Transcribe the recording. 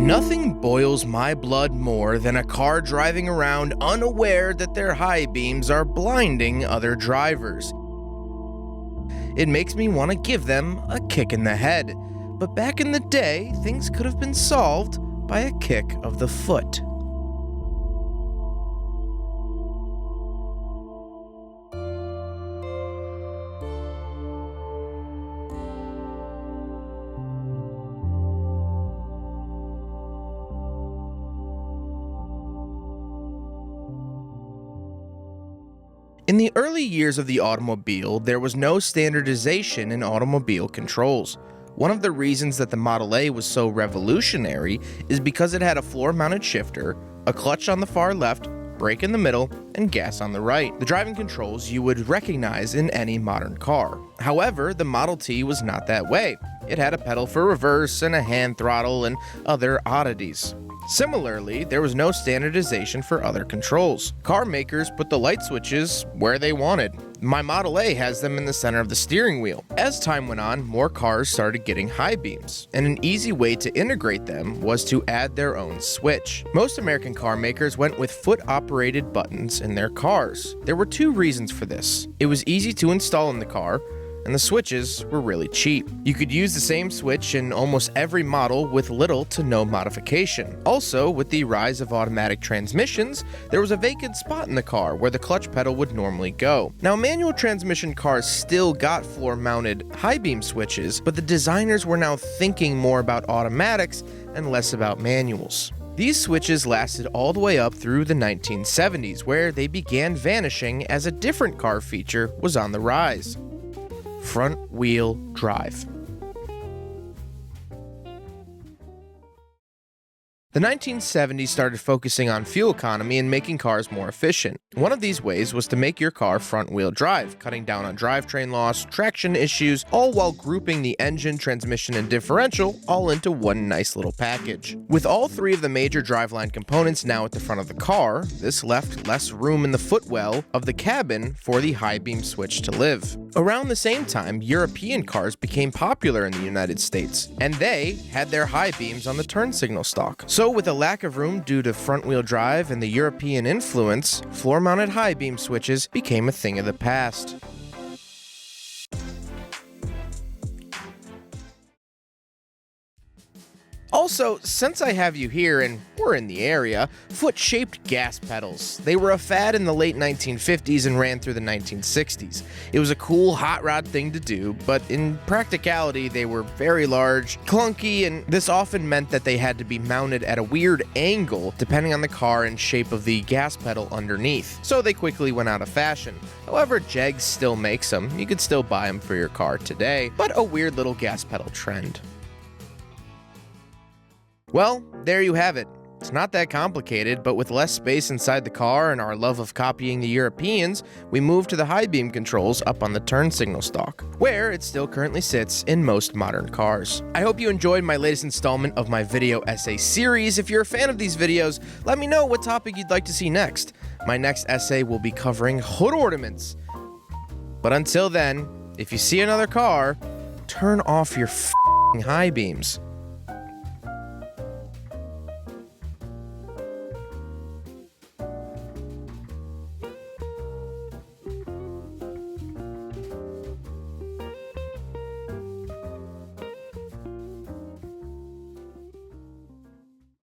Nothing boils my blood more than a car driving around unaware that their high beams are blinding other drivers. It makes me want to give them a kick in the head, but back in the day, things could have been solved by a kick of the foot. In the early years of the automobile, there was no standardization in automobile controls. One of the reasons that the Model A was so revolutionary is because it had a floor-mounted shifter, a clutch on the far left, brake in the middle, and gas on the right. The driving controls you would recognize in any modern car. However, the Model T was not that way. It had a pedal for reverse and a hand throttle and other oddities. Similarly, there was no standardization for other controls. Car makers put the light switches where they wanted. My Model A has them in the center of the steering wheel. As time went on, more cars started getting high beams, and an easy way to integrate them was to add their own switch. Most American car makers went with foot-operated buttons in their cars. There were two reasons for this. It was easy to install in the car, and the switches were really cheap. You could use the same switch in almost every model with little to no modification. Also, with the rise of automatic transmissions, there was a vacant spot in the car where the clutch pedal would normally go. Now, manual transmission cars still got floor-mounted high beam switches, but the designers were now thinking more about automatics and less about manuals. These switches lasted all the way up through the 1970s, where they began vanishing as a different car feature was on the rise: front-wheel drive. The 1970s started focusing on fuel economy and making cars more efficient. One of these ways was to make your car front-wheel drive, cutting down on drivetrain loss, traction issues, all while grouping the engine, transmission, and differential all into one nice little package. With all three of the major driveline components now at the front of the car, this left less room in the footwell of the cabin for the high beam switch to live. Around the same time, European cars became popular in the United States, and they had their high beams on the turn signal stalk. So with a lack of room due to front-wheel drive and the European influence, floor-mounted high beam switches became a thing of the past. Also, since I have you here and we're in the area, foot-shaped gas pedals. They were a fad in the late 1950s and ran through the 1960s. It was a cool hot rod thing to do, but in practicality they were very large, clunky, and this often meant that they had to be mounted at a weird angle depending on the car and shape of the gas pedal underneath. So they quickly went out of fashion. However, Jegs still makes them. You could still buy them for your car today, but a weird little gas pedal trend. Well, there you have it. It's not that complicated, but with less space inside the car and our love of copying the Europeans, we moved to the high beam controls up on the turn signal stalk, where it still currently sits in most modern cars. I hope you enjoyed my latest installment of my video essay series. If you're a fan of these videos, let me know what topic you'd like to see next. My next essay will be covering hood ornaments. But until then, if you see another car, turn off your high beams.